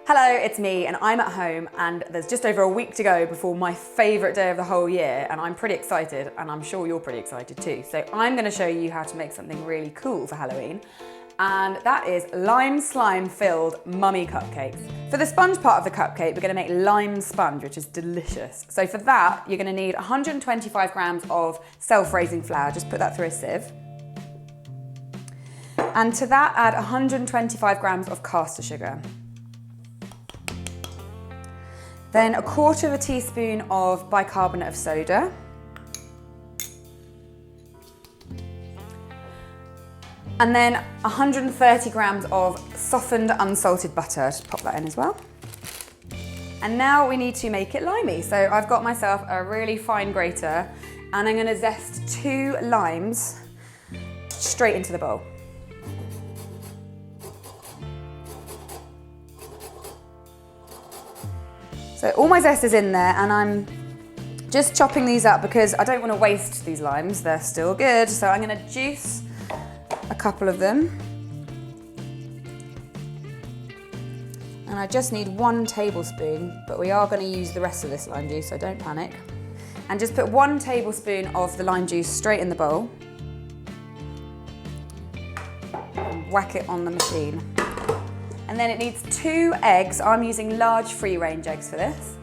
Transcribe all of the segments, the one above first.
Hello, it's me and I'm at home and there's just over a week to go before my favourite day of the whole year and I'm pretty excited and I'm sure you're pretty excited too. So I'm going to show you how to make something really cool for Halloween and that is lime slime filled mummy cupcakes. For the sponge part of the cupcake we're going to make lime sponge, which is delicious. So for that you're going to need 125 grams of self-raising flour, just put that through a sieve. And to that add 125 grams of caster sugar. Then 1/4 teaspoon of bicarbonate of soda. And then 130 grams of softened unsalted butter, just pop that in as well. And now we need to make it limey. So I've got myself a really fine grater and I'm gonna zest 2 limes straight into the bowl. So all my zest is in there and I'm just chopping these up because I don't want to waste these limes, they're still good. So I'm going to juice a couple of them. And I just need 1 tablespoon, but we are going to use the rest of this lime juice, so don't panic. And just put 1 tablespoon of the lime juice straight in the bowl. And whack it on the machine. And then it needs 2 eggs. I'm using large free-range eggs for this.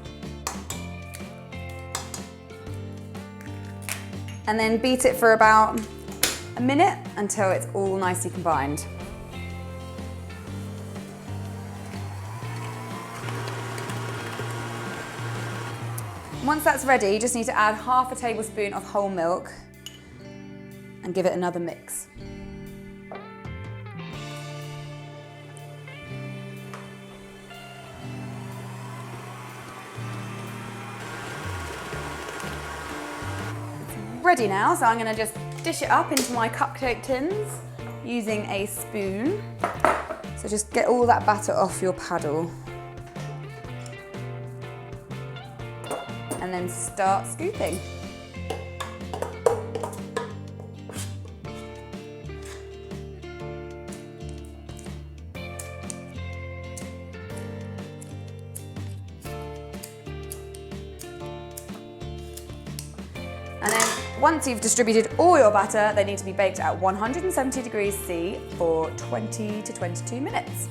And then beat it for about a minute until it's all nicely combined. Once that's ready, you just need to add 1/2 tablespoon of whole milk and give it another mix. Ready now, so I'm going to just dish it up into my cupcake tins using a spoon. So just get all that batter off your paddle. And then start scooping. And then once you've distributed all your batter, they need to be baked at 170 degrees C for 20 to 22 minutes.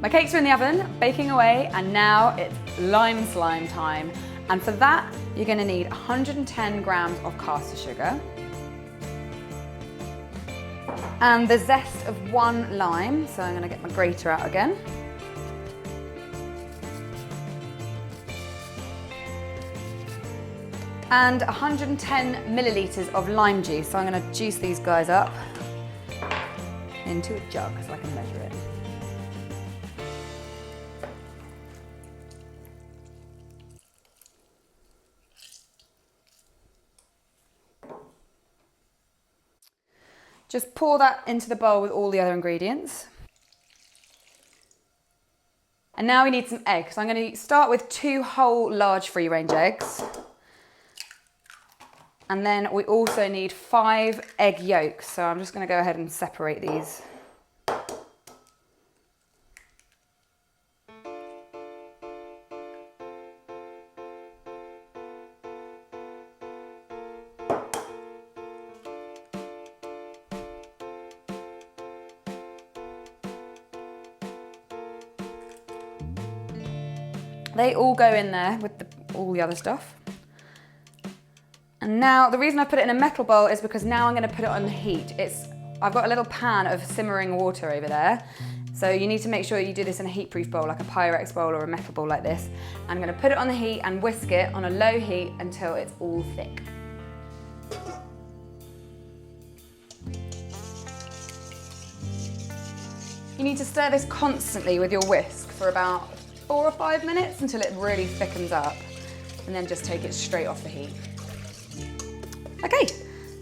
My cakes are in the oven, baking away, and now it's lime slime time. And for that, you're gonna need 110 grams of caster sugar and the zest of 1 lime. So I'm gonna get my grater out again. And 110 millilitres of lime juice. So I'm going to juice these guys up into a jug so I can measure it. Just pour that into the bowl with all the other ingredients. And now we need some eggs. So I'm going to start with 2 whole large free-range eggs. And then we also need 5 egg yolks. So I'm just going to go ahead and separate these. They all go in there with all the other stuff. And now, the reason I put it in a metal bowl is because now I'm going to put it on the heat. I've got a little pan of simmering water over there. So you need to make sure you do this in a heat-proof bowl, like a Pyrex bowl or a metal bowl like this. I'm going to put it on the heat and whisk it on a low heat until it's all thick. You need to stir this constantly with your whisk for about 4 or 5 minutes until it really thickens up. And then just take it straight off the heat. Okay,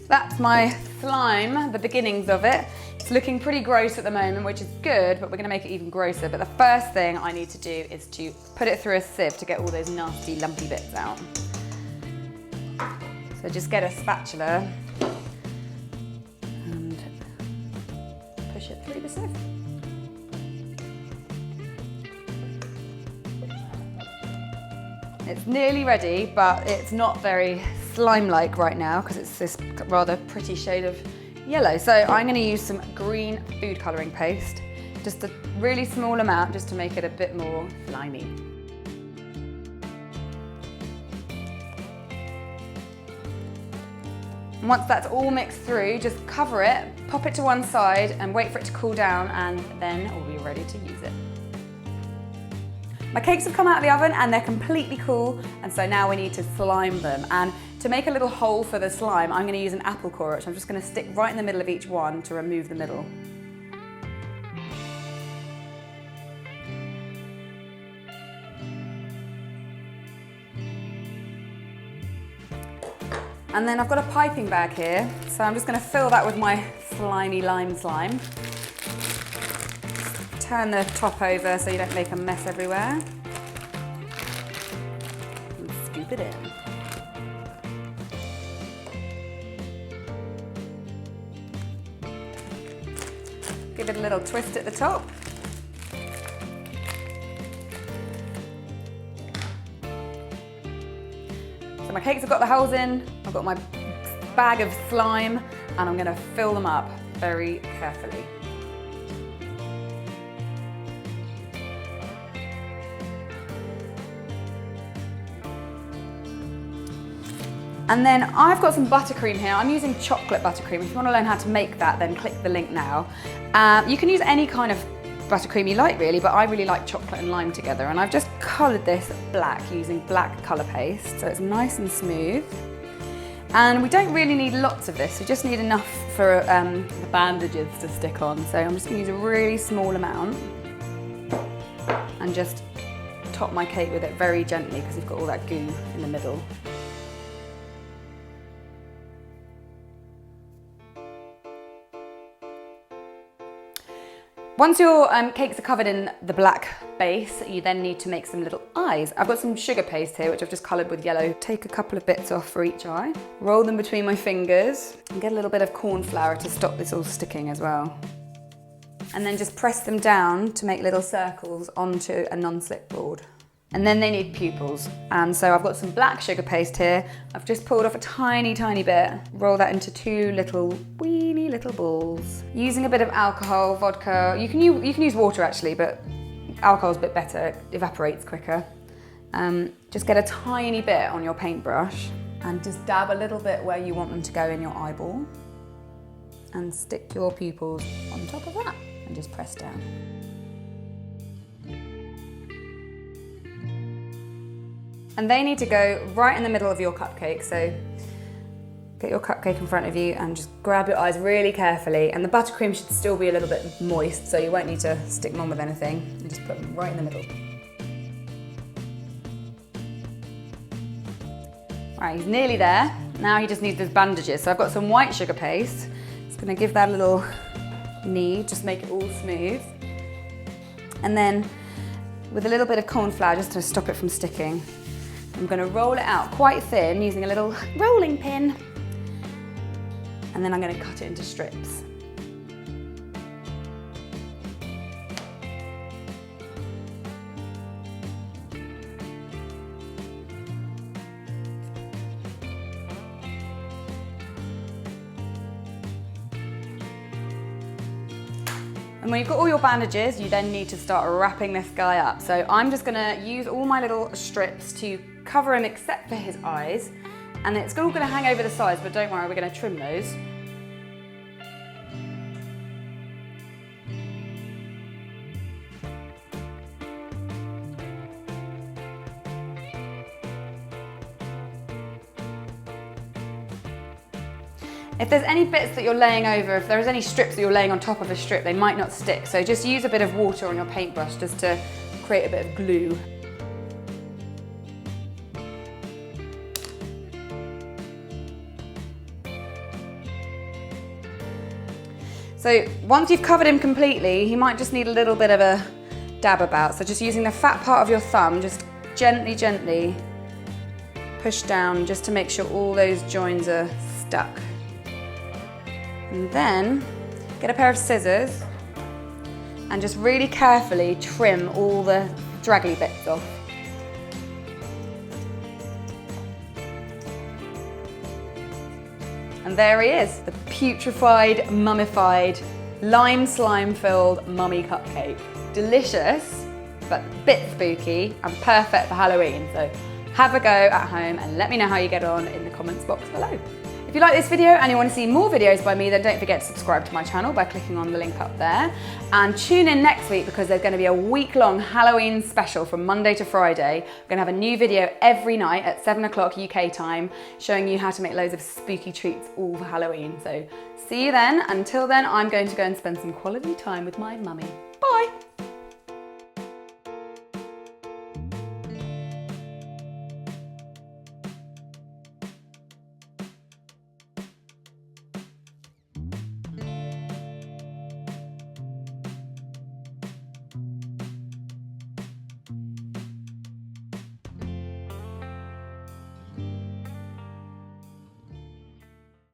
that's my slime, the beginnings of it. It's looking pretty gross at the moment, which is good, but we're gonna make it even grosser. But the first thing I need to do is to put it through a sieve to get all those nasty lumpy bits out. So just get a spatula and push it through the sieve. It's nearly ready, but it's not very slime-like right now because it's this rather pretty shade of yellow. So I'm going to use some green food colouring paste, just a really small amount just to make it a bit more slimy. And once that's all mixed through, just cover it, pop it to one side and wait for it to cool down, and then we'll be ready to use it. My cakes have come out of the oven and they're completely cool, and so now we need to slime them. And to make a little hole for the slime, I'm going to use an apple core, which I'm just going to stick right in the middle of each one to remove the middle. And then I've got a piping bag here, so I'm just going to fill that with my slimy lime slime. Turn the top over so you don't make a mess everywhere. And scoop it in. Give it a little twist at the top. So my cakes have got the holes in, I've got my bag of slime, and I'm going to fill them up very carefully. And then I've got some buttercream here. I'm using chocolate buttercream. If you want to learn how to make that, then click the link now. You can use any kind of buttercream you like really, but I really like chocolate and lime together. And I've just coloured this black using black colour paste, so it's nice and smooth. And we don't really need lots of this, we just need enough for the bandages to stick on. So I'm just going to use a really small amount and just top my cake with it very gently because you've got all that goo in the middle. Once your cakes are covered in the black base, you then need to make some little eyes. I've got some sugar paste here, which I've just coloured with yellow. Take a couple of bits off for each eye, roll them between my fingers, and get a little bit of corn flour to stop this all sticking as well. And then just press them down to make little circles onto a non-slip board. And then they need pupils. And so I've got some black sugar paste here. I've just pulled off a tiny, tiny bit. Roll that into two little, weeny little balls. Using a bit of alcohol, vodka. You can use water actually, but alcohol's a bit better, it evaporates quicker. Just get a tiny bit on your paintbrush and just dab a little bit where you want them to go in your eyeball. And stick your pupils on top of that and just press down. And they need to go right in the middle of your cupcake. So get your cupcake in front of you and just grab your eyes really carefully. And the buttercream should still be a little bit moist, so you won't need to stick them on with anything. And just put them right in the middle. Right, he's nearly there. Now he just needs his bandages. So I've got some white sugar paste. Just gonna give that a little knead, just make it all smooth. And then with a little bit of corn flour just to stop it from sticking, I'm going to roll it out quite thin using a little rolling pin, and then I'm going to cut it into strips. And when you've got all your bandages, you then need to start wrapping this guy up. So I'm just gonna use all my little strips to cover him except for his eyes. And it's all gonna hang over the sides, but don't worry, we're gonna trim those. If there's any bits that you're laying over, if there's any strips that you're laying on top of a strip, they might not stick. So just use a bit of water on your paintbrush just to create a bit of glue. So once you've covered him completely, he might just need a little bit of a dab about. So just using the fat part of your thumb, just gently, gently push down just to make sure all those joins are stuck. And then get a pair of scissors and just really carefully trim all the draggly bits off. And there he is, the putrified, mummified, lime slime filled mummy cupcake. Delicious, but a bit spooky and perfect for Halloween. So have a go at home and let me know how you get on in the comments box below. If you like this video and you want to see more videos by me, then don't forget to subscribe to my channel by clicking on the link up there. And tune in next week because there's going to be a week-long Halloween special from Monday to Friday. We're going to have a new video every night at 7 o'clock UK time, showing you how to make loads of spooky treats all for Halloween. So see you then. Until then, I'm going to go and spend some quality time with my mummy.